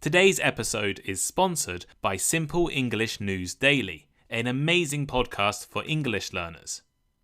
Today's episode is sponsored by Simple English News Daily, an amazing podcast for English learners.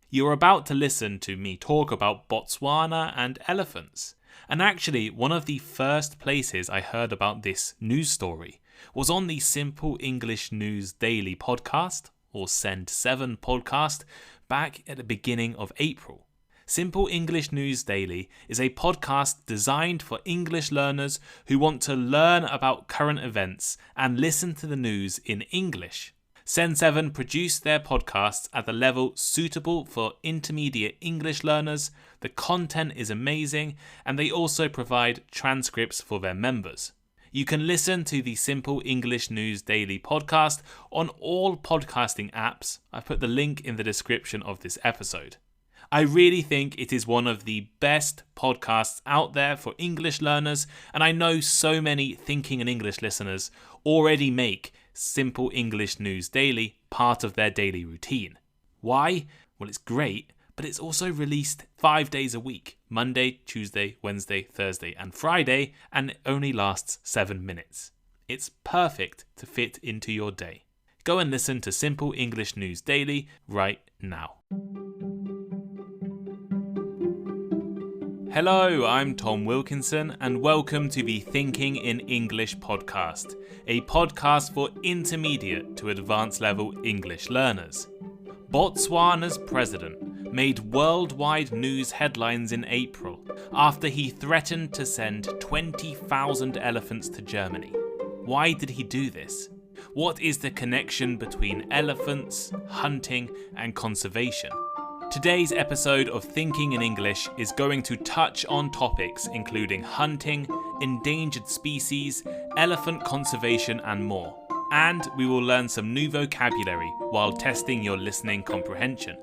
You're about to listen to me talk about Botswana and elephants. And actually, one of the first places I heard about this news story was on the Simple English News Daily podcast, or Send 7 podcast, back at the beginning of April. Simple English News Daily is a podcast designed for English learners who want to learn about current events and listen to the news in English. Send 7 produce their podcasts at the level suitable for intermediate English learners. The content is amazing, and they also provide transcripts for their members. You can listen to the Simple English News Daily podcast on all podcasting apps. I've put the link in the description of this episode. I really think it is one of the best podcasts out there for English learners, and I know so many Thinking in English listeners already make Simple English News Daily part of their daily routine. Why? Well, it's great, but it's also released 5 days a week, Monday, Tuesday, Wednesday, Thursday, and Friday, and it only lasts 7 minutes. It's perfect to fit into your day. Go and listen to Simple English News Daily right now. Hello, I'm Tom Wilkinson, and welcome to the Thinking in English podcast, a podcast for intermediate to advanced level English learners. Botswana's president made worldwide news headlines in April after he threatened to send 20,000 elephants to Germany. Why did he do this? What is the connection between elephants, hunting, and conservation? Today's episode of Thinking in English is going to touch on topics including hunting, endangered species, elephant conservation, and more. And we will learn some new vocabulary while testing your listening comprehension.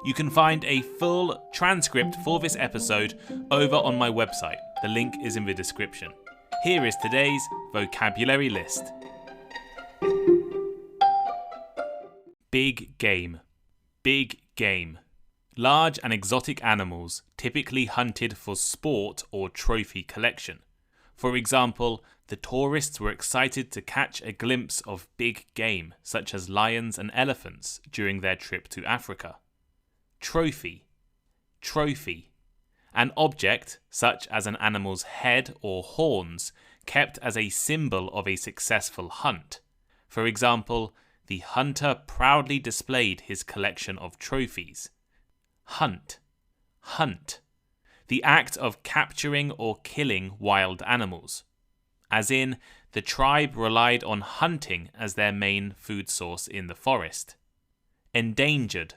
You can find a full transcript for this episode over on my website. The link is in the description. Here is today's vocabulary list. Big game. Big game. Large and exotic animals typically hunted for sport or trophy collection. For example, the tourists were excited to catch a glimpse of big game, such as lions and elephants, during their trip to Africa. Trophy. Trophy. An object, such as an animal's head or horns, kept as a symbol of a successful hunt. For example, the hunter proudly displayed his collection of trophies. Hunt. Hunt. The act of capturing or killing wild animals. As in, the tribe relied on hunting as their main food source in the forest. Endangered.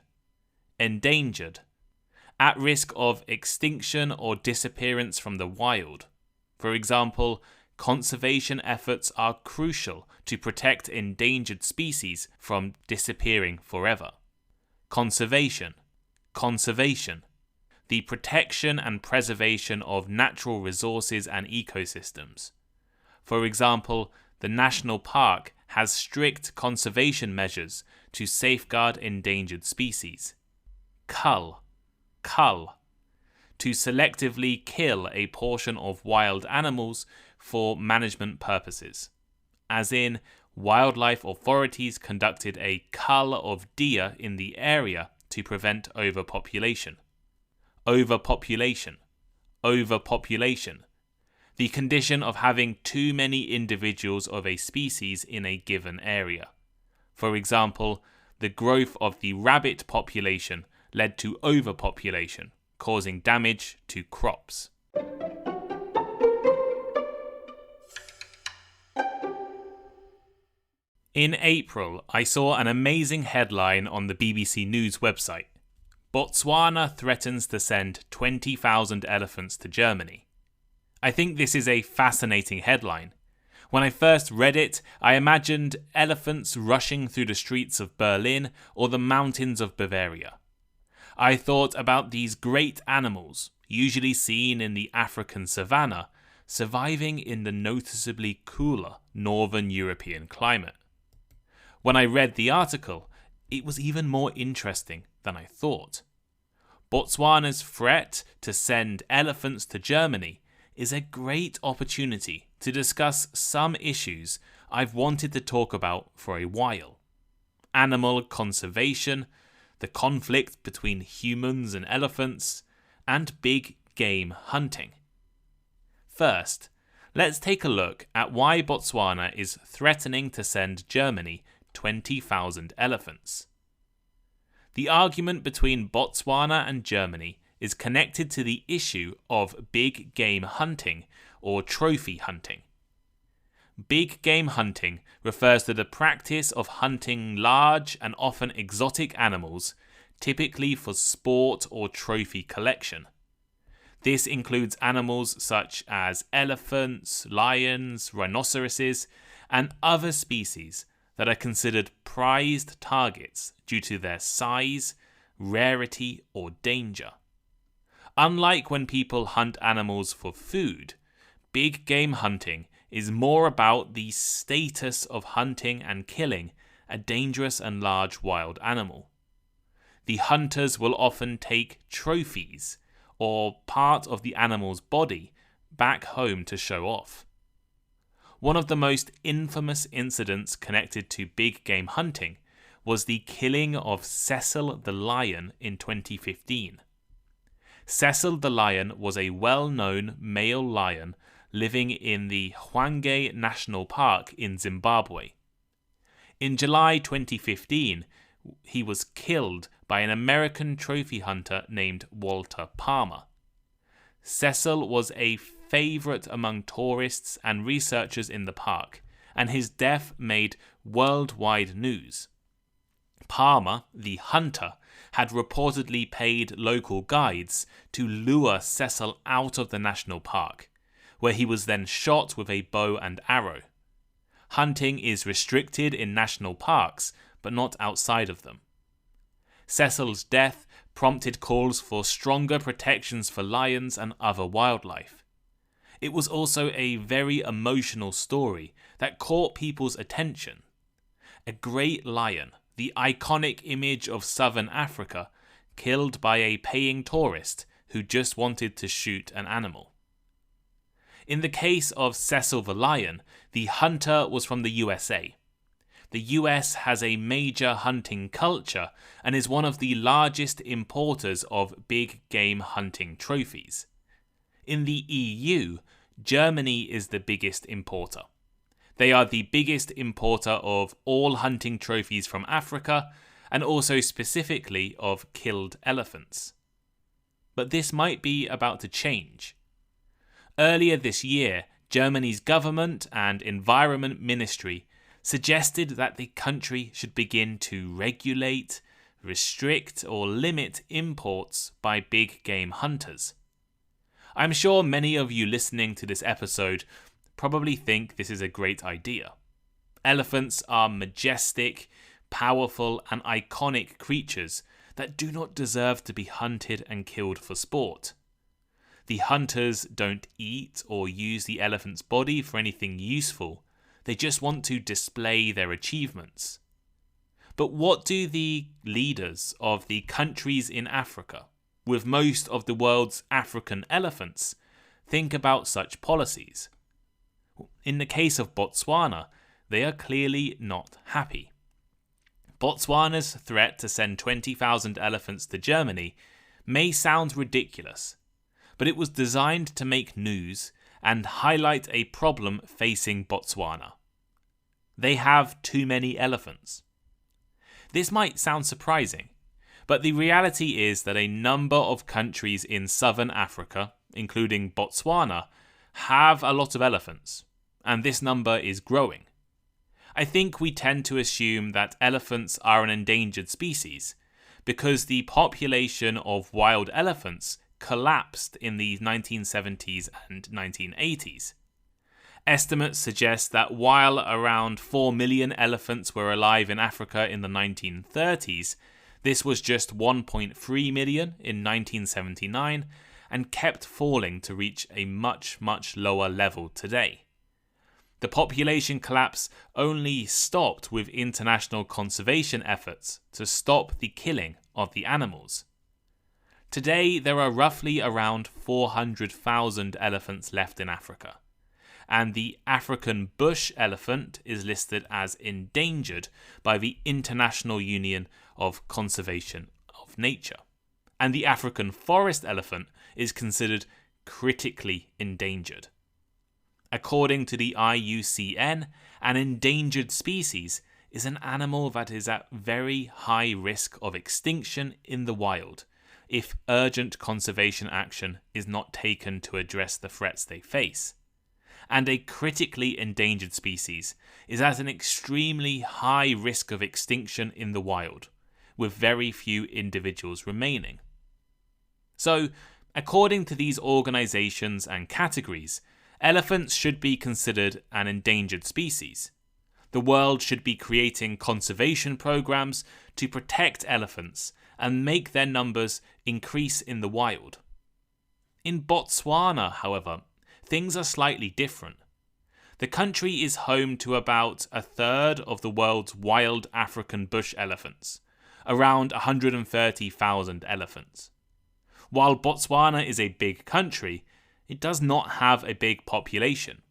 Endangered. At risk of extinction or disappearance from the wild. For example, conservation efforts are crucial to protect endangered species from disappearing forever. Conservation. Conservation. The protection and preservation of natural resources and ecosystems. For example, the national park has strict conservation measures to safeguard endangered species. Cull. Cull. To selectively kill a portion of wild animals for management purposes. As in, wildlife authorities conducted a cull of deer in the area to prevent overpopulation. Overpopulation. Overpopulation. The condition of having too many individuals of a species in a given area. For example, the growth of the rabbit population led to overpopulation, causing damage to crops. In April, I saw an amazing headline on the BBC News website. Botswana threatens to send 20,000 elephants to Germany. I think this is a fascinating headline. When I first read it, I imagined elephants rushing through the streets of Berlin or the mountains of Bavaria. I thought about these great animals, usually seen in the African savanna, surviving in the noticeably cooler northern European climate. When I read the article, it was even more interesting than I thought. Botswana's threat to send elephants to Germany is a great opportunity to discuss some issues I've wanted to talk about for a while. Animal conservation, the conflict between humans and elephants, and big game hunting. First, let's take a look at why Botswana is threatening to send Germany 20,000 elephants. The argument between Botswana and Germany is connected to the issue of big game hunting or trophy hunting. Big game hunting refers to the practice of hunting large and often exotic animals, typically for sport or trophy collection. This includes animals such as elephants, lions, rhinoceroses, and other species that are considered prized targets due to their size, rarity, or danger. Unlike when people hunt animals for food, big game hunting is more about the status of hunting and killing a dangerous and large wild animal. The hunters will often take trophies or part of the animal's body back home to show off. One of the most infamous incidents connected to big game hunting was the killing of Cecil the lion in 2015. Cecil the lion was a well-known male lion living in the Hwange National Park in Zimbabwe. In July 2015, he was killed by an American trophy hunter named Walter Palmer. Cecil was a favorite among tourists and researchers in the park, and his death made worldwide news. Palmer, the hunter, had reportedly paid local guides to lure Cecil out of the national park, where he was then shot with a bow and arrow. Hunting is restricted in national parks, but not outside of them. Cecil's death prompted calls for stronger protections for lions and other wildlife. It was also a very emotional story that caught people's attention. A great lion, the iconic image of southern Africa, killed by a paying tourist who just wanted to shoot an animal. In the case of Cecil the lion, the hunter was from the USA. The US has a major hunting culture and is one of the largest importers of big game hunting trophies. In the EU, Germany is the biggest importer. They are the biggest importer of all hunting trophies from Africa and also specifically of killed elephants. But this might be about to change. Earlier this year, Germany's government and environment ministry suggested that the country should begin to regulate, restrict, or limit imports by big game hunters. I'm sure many of you listening to this episode probably think this is a great idea. Elephants are majestic, powerful, and iconic creatures that do not deserve to be hunted and killed for sport. The hunters don't eat or use the elephant's body for anything useful. They just want to display their achievements. But what do the leaders of the countries in Africa, with most of the world's African elephants, think about such policies? In the case of Botswana, they are clearly not happy. Botswana's threat to send 20,000 elephants to Germany may sound ridiculous, but it was designed to make news and highlight a problem facing Botswana. They have too many elephants. This might sound surprising, but the reality is that a number of countries in southern Africa, including Botswana, have a lot of elephants, and this number is growing. I think we tend to assume that elephants are an endangered species because the population of wild elephants collapsed in the 1970s and 1980s. Estimates suggest that while around 4 million elephants were alive in Africa in the 1930s, this was just 1.3 million in 1979 and kept falling to reach a much lower level today. The population collapse only stopped with international conservation efforts to stop the killing of the animals. Today, there are roughly around 400,000 elephants left in Africa, and the African bush elephant is listed as endangered by the International Union of Conservation of Nature. And the African forest elephant is considered critically endangered. According to the IUCN, an endangered species is an animal that is at very high risk of extinction in the wild if urgent conservation action is not taken to address the threats they face. And a critically endangered species is at an extremely high risk of extinction in the wild, with very few individuals remaining. So, according to these organizations and categories, elephants should be considered an endangered species. The world should be creating conservation programs to protect elephants and make their numbers increase in the wild. In Botswana, however, things are slightly different. The country is home to about a third of the world's wild African bush elephants, around 130,000 elephants. While Botswana is a big country, it does not have a big population.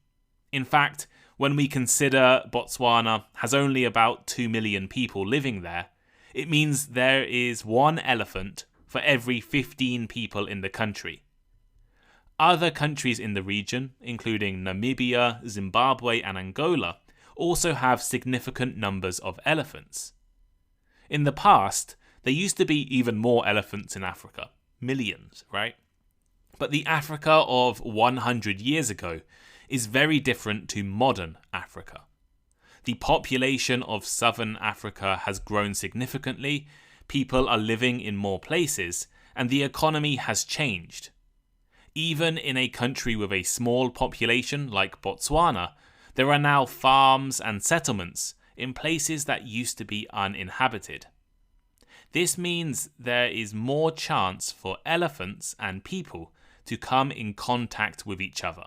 In fact, when we consider Botswana has only about 2 million people living there, it means there is one elephant for every 15 people in the country. Other countries in the region, including Namibia, Zimbabwe and Angola, also have significant numbers of elephants. In the past, there used to be even more elephants in Africa. Millions, right? But the Africa of 100 years ago is very different to modern Africa. The population of southern Africa has grown significantly, people are living in more places, and the economy has changed. Even in a country with a small population like Botswana, there are now farms and settlements in places that used to be uninhabited. This means there is more chance for elephants and people to come in contact with each other.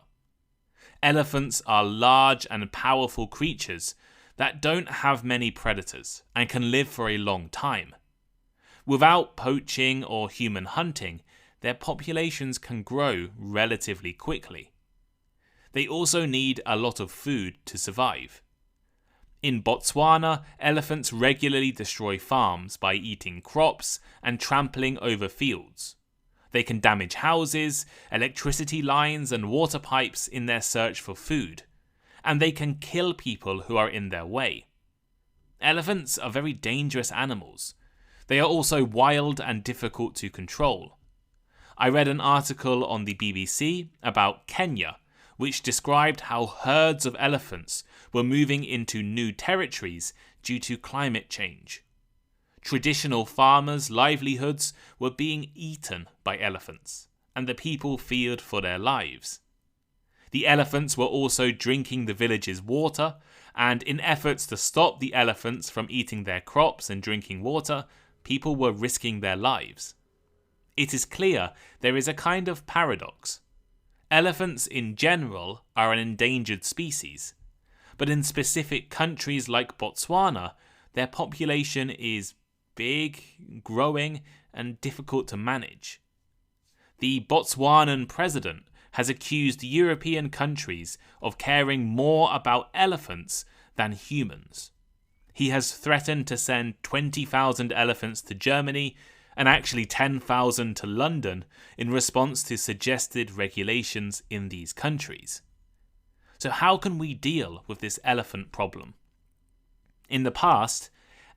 Elephants are large and powerful creatures that don't have many predators and can live for a long time. Without poaching or human hunting, their populations can grow relatively quickly. They also need a lot of food to survive. In Botswana, elephants regularly destroy farms by eating crops and trampling over fields. They can damage houses, electricity lines and water pipes in their search for food, and they can kill people who are in their way. Elephants are very dangerous animals. They are also wild and difficult to control. I read an article on the BBC about Kenya, which described how herds of elephants were moving into new territories due to climate change. Traditional farmers' livelihoods were being eaten by elephants, and the people feared for their lives. The elephants were also drinking the village's water, and in efforts to stop the elephants from eating their crops and drinking water, people were risking their lives. It is clear there is a kind of paradox. Elephants in general are an endangered species, but in specific countries like Botswana, their population is big, growing, and difficult to manage. The Botswanan president has accused European countries of caring more about elephants than humans. He has threatened to send 20,000 elephants to Germany and actually 10,000 to London in response to suggested regulations in these countries. So how can we deal with this elephant problem? In the past,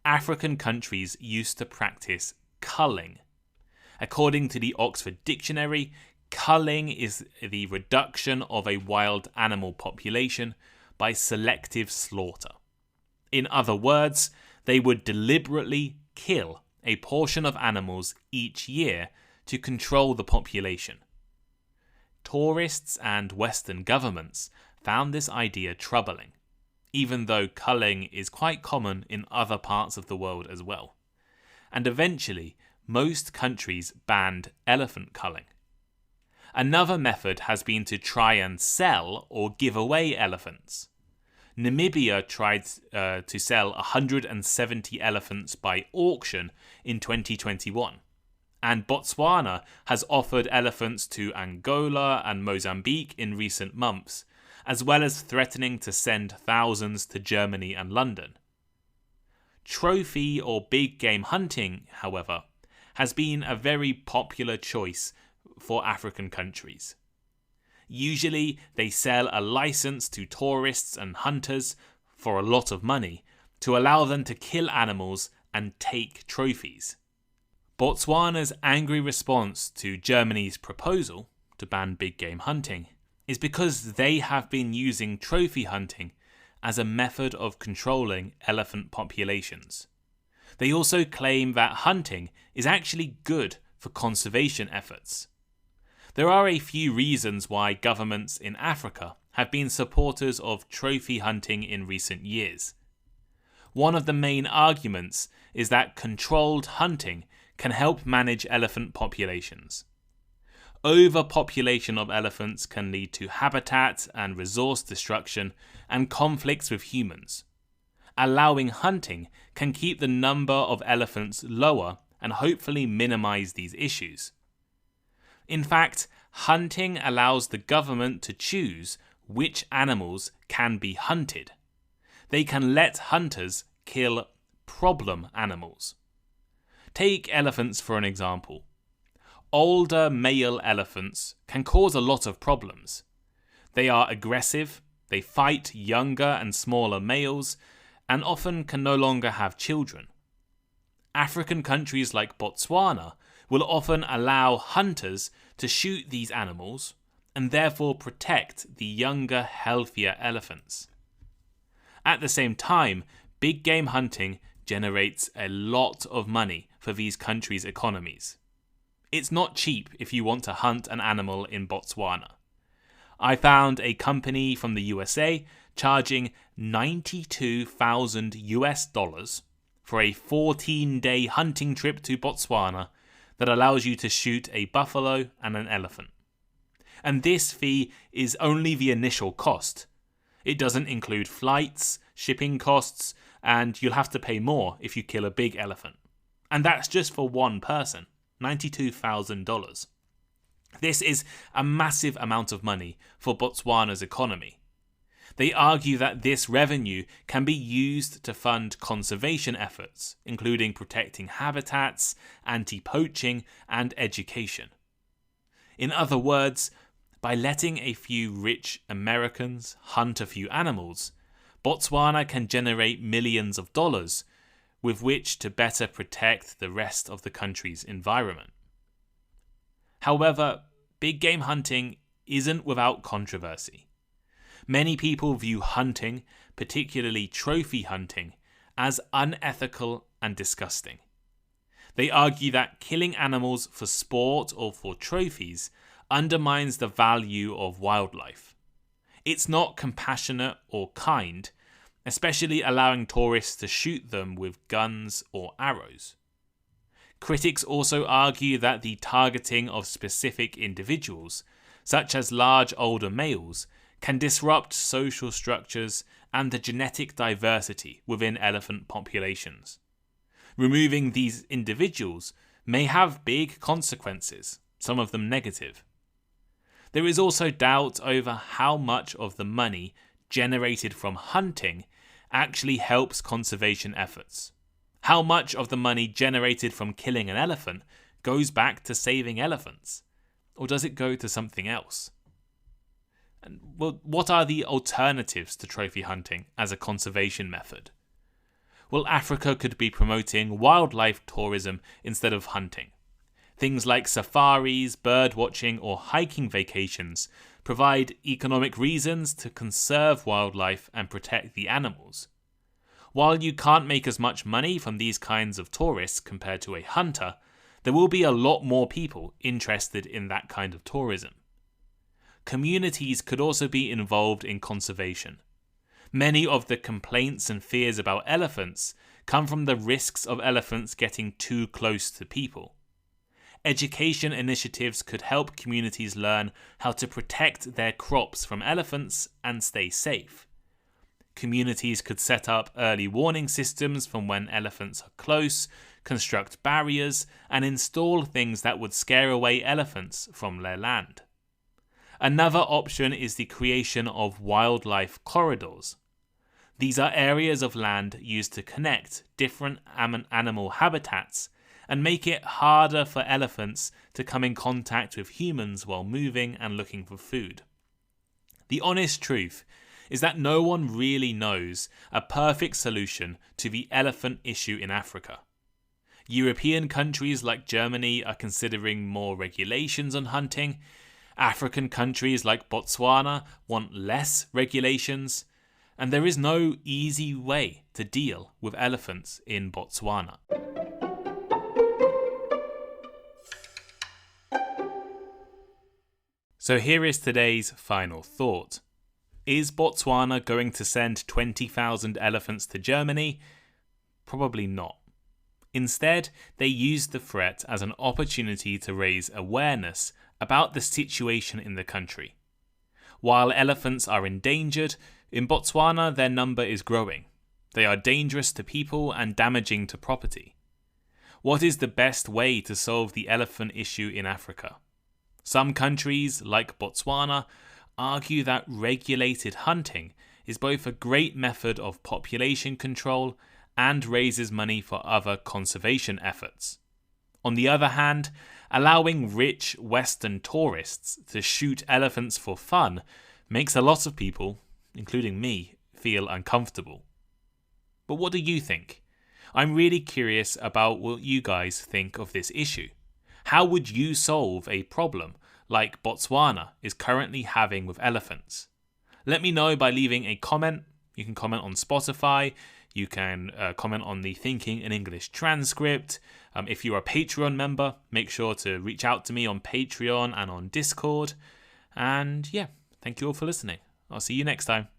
African countries used to practice culling. According to the Oxford Dictionary, culling is the reduction of a wild animal population by selective slaughter. In other words, they would deliberately kill a portion of animals each year to control the population. Tourists and Western governments found this idea troubling, even though culling is quite common in other parts of the world as well. And eventually, most countries banned elephant culling. Another method has been to try and sell or give away elephants. Namibia tried to sell 170 elephants by auction in 2021, and Botswana has offered elephants to Angola and Mozambique in recent months, as well as threatening to send thousands to Germany and London. Trophy or big game hunting, however, has been a very popular choice for African countries. Usually, they sell a license to tourists and hunters for a lot of money to allow them to kill animals and take trophies. Botswana's angry response to Germany's proposal to ban big game hunting is because they have been using trophy hunting as a method of controlling elephant populations. They also claim that hunting is actually good for conservation efforts. There are a few reasons why governments in Africa have been supporters of trophy hunting in recent years. One of the main arguments is that controlled hunting can help manage elephant populations. Overpopulation of elephants can lead to habitat and resource destruction and conflicts with humans. Allowing hunting can keep the number of elephants lower and hopefully minimize these issues. In fact, hunting allows the government to choose which animals can be hunted. They can let hunters kill problem animals. Take elephants for an example. Older male elephants can cause a lot of problems. They are aggressive, they fight younger and smaller males, and often can no longer have children. African countries like Botswana will often allow hunters to shoot these animals and therefore protect the younger, healthier elephants. At the same time, big game hunting generates a lot of money for these countries' economies. It's not cheap if you want to hunt an animal in Botswana. I found a company from the USA charging $92,000 for a 14-day hunting trip to Botswana that allows you to shoot a buffalo and an elephant. And this fee is only the initial cost. It doesn't include flights, shipping costs, and you'll have to pay more if you kill a big elephant. And that's just for one person, $92,000. This is a massive amount of money for Botswana's economy. They argue that this revenue can be used to fund conservation efforts, including protecting habitats, anti-poaching, and education. In other words, by letting a few rich Americans hunt a few animals, Botswana can generate millions of dollars with which to better protect the rest of the country's environment. However, big game hunting isn't without controversy. Many people view hunting, particularly trophy hunting, as unethical and disgusting. They argue that killing animals for sport or for trophies undermines the value of wildlife. It's not compassionate or kind, especially allowing tourists to shoot them with guns or arrows. Critics also argue that the targeting of specific individuals, such as large older males, can disrupt social structures and the genetic diversity within elephant populations. Removing these individuals may have big consequences, some of them negative. There is also doubt over how much of the money generated from hunting actually helps conservation efforts. How much of the money generated from killing an elephant goes back to saving elephants? Or does it go to something else? And, well, what are the alternatives to trophy hunting as a conservation method? Well, Africa could be promoting wildlife tourism instead of hunting. Things like safaris, bird watching, or hiking vacations provide economic reasons to conserve wildlife and protect the animals. While you can't make as much money from these kinds of tourists compared to a hunter, there will be a lot more people interested in that kind of tourism. Communities could also be involved in conservation. Many of the complaints and fears about elephants come from the risks of elephants getting too close to people. Education initiatives could help communities learn how to protect their crops from elephants and stay safe. Communities could set up early warning systems from when elephants are close, construct barriers, and install things that would scare away elephants from their land. Another option is the creation of wildlife corridors. These are areas of land used to connect different animal habitats and make it harder for elephants to come in contact with humans while moving and looking for food. The honest truth is that no one really knows a perfect solution to the elephant issue in Africa. European countries like Germany are considering more regulations on hunting. African countries like Botswana want less regulations. And there is no easy way to deal with elephants in Botswana. So here is today's final thought. Is Botswana going to send 20,000 elephants to Germany? Probably not. Instead, they used the threat as an opportunity to raise awareness about the situation in the country. While elephants are endangered, in Botswana their number is growing. They are dangerous to people and damaging to property. What is the best way to solve the elephant issue in Africa? Some countries, like Botswana, argue that regulated hunting is both a great method of population control and raises money for other conservation efforts. On the other hand, allowing rich Western tourists to shoot elephants for fun makes a lot of people, including me, feel uncomfortable. But what do you think? I'm really curious about what you guys think of this issue. How would you solve a problem like Botswana is currently having with elephants? Let me know by leaving a comment. You can comment on Spotify. You can comment on the Thinking in English transcript. If you're a Patreon member, make sure to reach out to me on Patreon and on Discord. And yeah, thank you all for listening. I'll see you next time.